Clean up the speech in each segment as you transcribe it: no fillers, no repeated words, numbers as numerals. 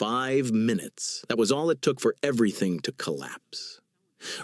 5 minutes. That was all it took for everything to collapse.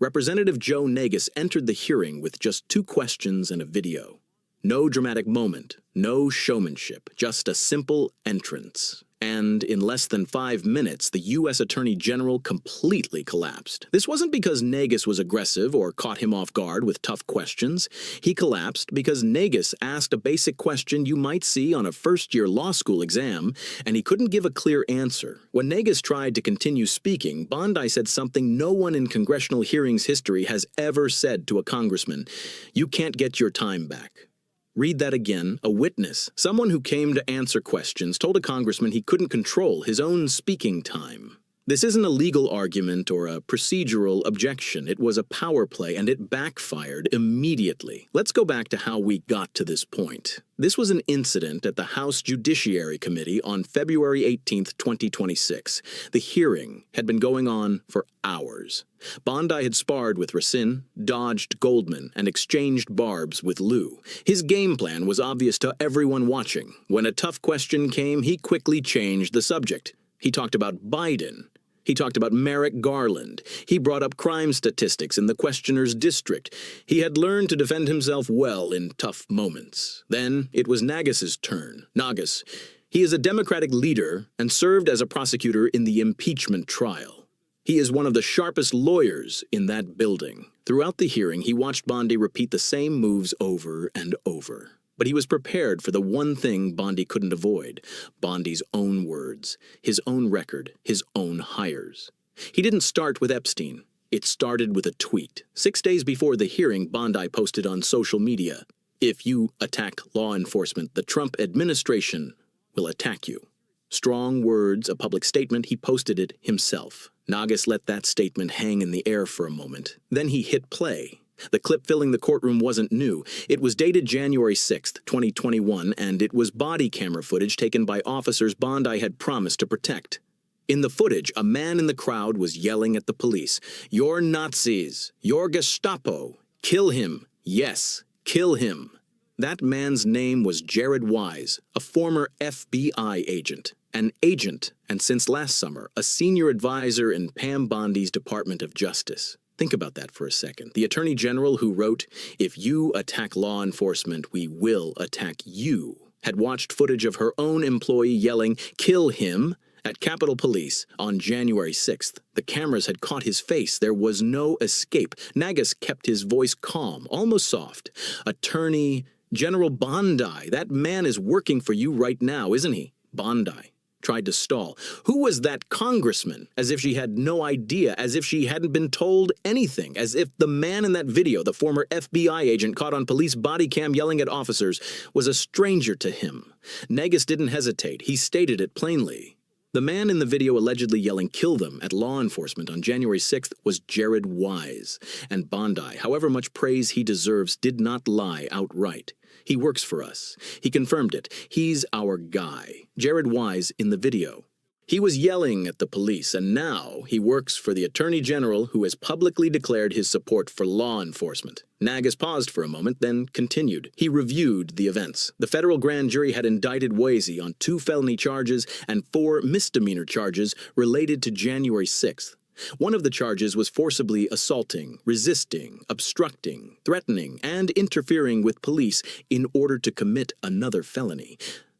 Representative Joe Neguse entered the hearing with just 2 questions and a video. No dramatic moment, no showmanship, just a simple entrance. And in less than 5 minutes, the U.S. Attorney General completely collapsed. This wasn't because Neguse was aggressive or caught him off guard with tough questions. He collapsed because Neguse asked a basic question you might see on a first-year law school exam, and he couldn't give a clear answer. When Neguse tried to continue speaking, Bondi said something no one in congressional hearings history has ever said to a congressman: "You can't get your time back." Read that again. A witness, someone who came to answer questions, told a congressman he couldn't control his own speaking time. This isn't a legal argument or a procedural objection. It was a power play, and it backfired immediately. Let's go back to how we got to this point. This was an incident at the House Judiciary Committee on February 18, 2026. The hearing had been going on for hours. Bondi had sparred with Racine, dodged Goldman, and exchanged barbs with Liu. His game plan was obvious to everyone watching. When a tough question came, he quickly changed the subject. He talked about Biden. He talked about Merrick Garland. He brought up crime statistics in the questioner's district. He had learned to defend himself well in tough moments. Then it was Neguse's turn. Neguse. He is a Democratic leader and served as a prosecutor in the impeachment trial. He is one of the sharpest lawyers in that building. Throughout the hearing, he watched Bondi repeat the same moves over and over. But he was prepared for the one thing Bondi couldn't avoid: Bondi's own words, his own record, his own hires. He didn't start with Epstein. It started with a tweet. 6 days before the hearing, Bondi posted on social media, "If you attack law enforcement, the Trump administration will attack you." Strong words, a public statement. He posted it himself. Neguse let that statement hang in the air for a moment. Then he hit play. The clip filling the courtroom wasn't new. It was dated January 6, 2021, and it was body camera footage taken by officers Bondi had promised to protect. In the footage, a man in the crowd was yelling at the police, "You're Nazis! You're Gestapo! Kill him! Yes, kill him!" That man's name was Jared Wise, a former FBI agent. An agent, and since last summer, a senior advisor in Pam Bondi's Department of Justice. Think about that for a second. The Attorney General who wrote, "If you attack law enforcement, we will attack you," had watched footage of her own employee yelling, "Kill him," at Capitol Police on January 6th. The cameras had caught his face. There was no escape. Neguse kept his voice calm, almost soft. "Attorney General Bondi, that man is working for you right now, isn't he?" Bondi tried to stall. Who was that congressman? As if she had no idea, as if she hadn't been told anything, as if the man in that video, the former FBI agent caught on police body cam yelling at officers, was a stranger to him. Neguse didn't hesitate. He stated it plainly. The man in the video allegedly yelling "kill them" at law enforcement on January 6th was Jared Wise. And Bondi, however much praise he deserves, did not lie outright. He works for us. He confirmed it. He's our guy. Jared Wise in the video. He was yelling at the police, and now he works for the Attorney General, who has publicly declared his support for law enforcement. Neguse paused for a moment, then continued. He reviewed the events. The federal grand jury had indicted Wise on 2 felony charges and 4 misdemeanor charges related to January 6th. One of the charges was forcibly assaulting, resisting, obstructing, threatening, and interfering with police in order to commit another felony.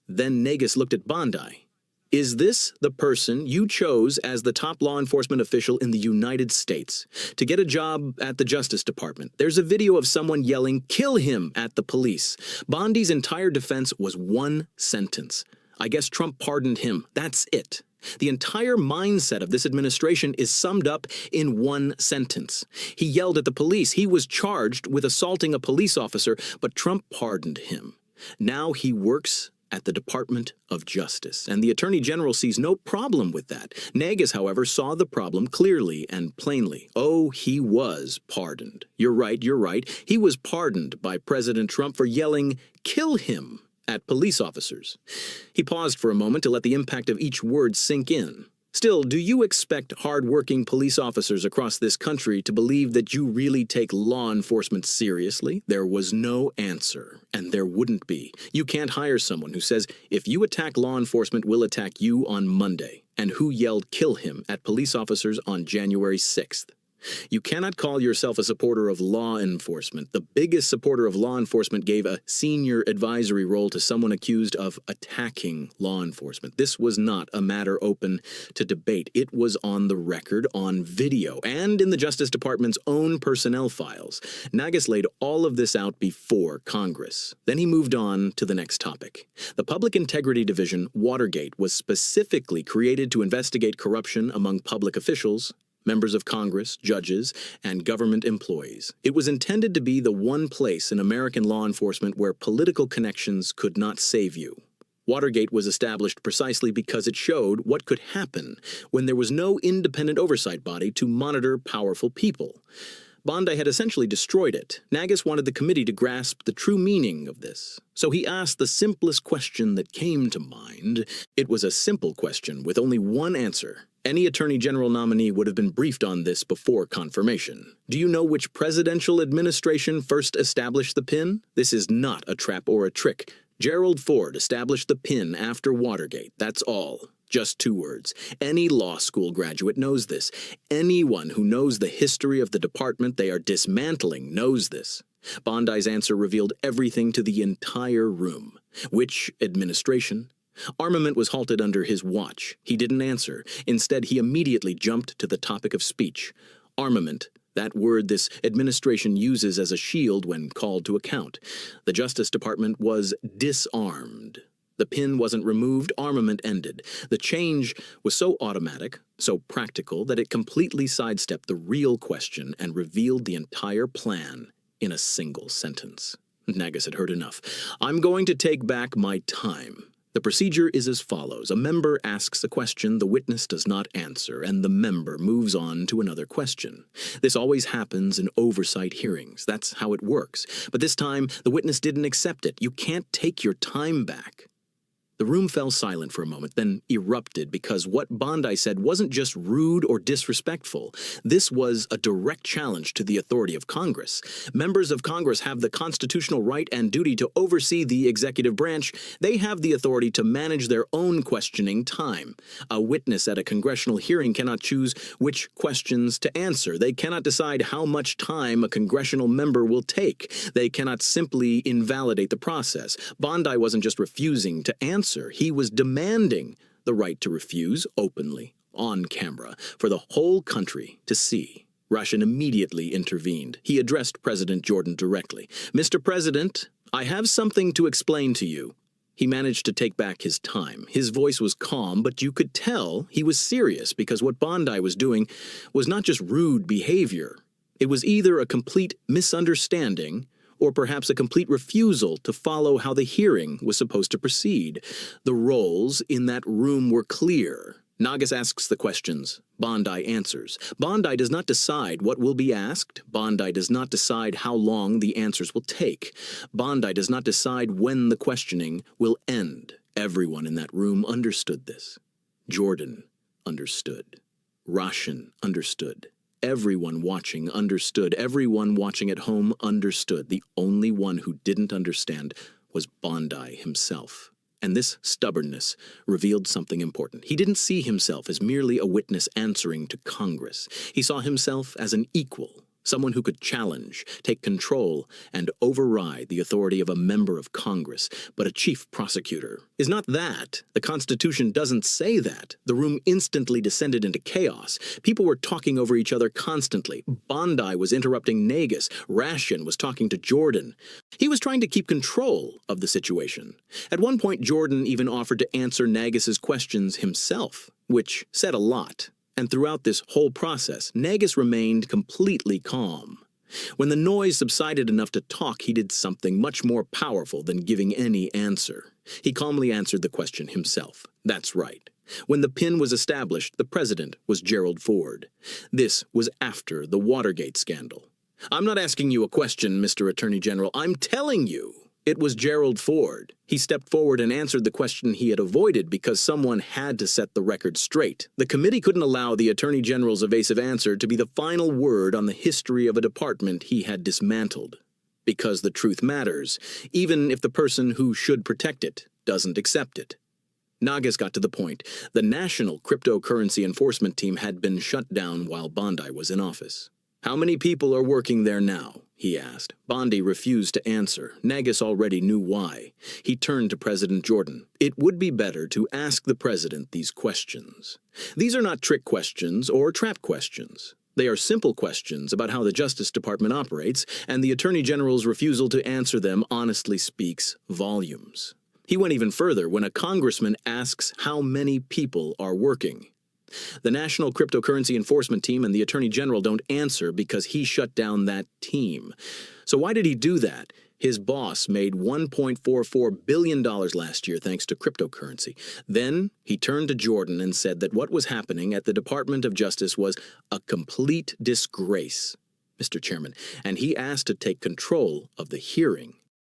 Then Neguse looked at Bondi. "Is this the person you chose as the top law enforcement official in the United States to get a job at the Justice Department? There's a video of someone yelling, 'Kill him,' at the police." Bondi's entire defense was one sentence. "I guess Trump pardoned him. That's it." The entire mindset of this administration is summed up in one sentence. He yelled at the police. He was charged with assaulting a police officer, but Trump pardoned him. Now he works at the Department of Justice, and the Attorney General sees no problem with that. Neguse, however, saw the problem clearly and plainly. Oh, he was pardoned. You're right. He was pardoned by President Trump for yelling, "Kill him," at police officers. He paused for a moment to let the impact of each word sink in. Still, do you expect hard-working police officers across this country to believe that you really take law enforcement seriously? There was no answer, and there wouldn't be. You can't hire someone who says, if you attack law enforcement, we'll attack you on Monday, and who yelled kill him at police officers on January 6th. You cannot call yourself a supporter of law enforcement. The biggest supporter of law enforcement gave a senior advisory role to someone accused of attacking law enforcement. This was not a matter open to debate. It was on the record, on video, and in the Justice Department's own personnel files. Neguse laid all of this out before Congress. Then he moved on to the next topic. The Public Integrity Division, Watergate, was specifically created to investigate corruption among public officials, members of Congress, judges, and government employees. It was intended to be the one place in American law enforcement where political connections could not save you. Watergate was established precisely because it showed what could happen when there was no independent oversight body to monitor powerful people. Bondi had essentially destroyed it. Neguse wanted the committee to grasp the true meaning of this. So he asked the simplest question that came to mind. It was a simple question with only one answer. Any Attorney General nominee would have been briefed on this before confirmation. Do you know which presidential administration first established the PIN? This is not a trap or a trick. Gerald Ford established the PIN after Watergate. That's all. Just 2 words. Any law school graduate knows this. Anyone who knows the history of the department they are dismantling knows this. Bondi's answer revealed everything to the entire room. Which administration? Armament was halted under his watch. He didn't answer. Instead, he immediately jumped to the topic of speech. Armament. That word this administration uses as a shield when called to account. The Justice Department was disarmed. The PIN wasn't removed, armament ended. The change was so automatic, so practical, that it completely sidestepped the real question and revealed the entire plan in a single sentence. Neguse had heard enough. I'm going to take back my time. The procedure is as follows. A member asks a question, the witness does not answer, and the member moves on to another question. This always happens in oversight hearings. That's how it works. But this time, the witness didn't accept it. You can't take your time back. The room fell silent for a moment, then erupted because what Bondi said wasn't just rude or disrespectful. This was a direct challenge to the authority of Congress. Members of Congress have the constitutional right and duty to oversee the executive branch. They have the authority to manage their own questioning time. A witness at a congressional hearing cannot choose which questions to answer. They cannot decide how much time a congressional member will take. They cannot simply invalidate the process. Bondi wasn't just refusing to answer. He was demanding the right to refuse openly, on camera, for the whole country to see. Russian immediately intervened. He addressed President Jordan directly. Mr. President, I have something to explain to you. He managed to take back his time. His voice was calm, but you could tell he was serious because what Bondi was doing was not just rude behavior. It was either a complete misunderstanding or perhaps a complete refusal to follow how the hearing was supposed to proceed. The roles in that room were clear. Neguse asks the questions. Bondi answers. Bondi does not decide what will be asked. Bondi does not decide how long the answers will take. Bondi does not decide when the questioning will end. Everyone in that room understood this. Jordan understood. Russian understood. Everyone watching understood. Everyone watching at home understood. The only one who didn't understand was Bondi himself. And this stubbornness revealed something important. He didn't see himself as merely a witness answering to Congress. He saw himself as an equal, someone who could challenge, take control, and override the authority of a member of Congress, but a chief prosecutor is not that. The Constitution doesn't say that. The room instantly descended into chaos. People were talking over each other constantly. Bondi was interrupting Neguse. Russian was talking to Jordan. He was trying to keep control of the situation. At one point, Jordan even offered to answer Neguse's questions himself, which said a lot. And throughout this whole process, Neguse remained completely calm. When the noise subsided enough to talk, he did something much more powerful than giving any answer. He calmly answered the question himself. That's right. When the PIN was established, the president was Gerald Ford. This was after the Watergate scandal. I'm not asking you a question, Mr. Attorney General. I'm telling you It was Gerald Ford. He stepped forward and answered the question he had avoided because someone had to set the record straight. The committee couldn't allow the Attorney General's evasive answer to be the final word on the history of a department he had dismantled. Because the truth matters, even if the person who should protect it doesn't accept it. Neguse got to the point. The National Cryptocurrency Enforcement Team had been shut down while Bondi was in office. "How many people are working there now?" he asked. Bondi refused to answer. Neguse already knew why. He turned to President Jordan. "It would be better to ask the president these questions. These are not trick questions or trap questions. They are simple questions about how the Justice Department operates, and the Attorney General's refusal to answer them honestly speaks volumes." He went even further when a congressman asks how many people are working. The National Cryptocurrency Enforcement Team and the Attorney General don't answer because he shut down that team. So why did he do that? His boss made $1.44 billion last year thanks to cryptocurrency. Then he turned to Jordan and said that what was happening at the Department of Justice was a complete disgrace, Mr. Chairman, and he asked to take control of the hearing.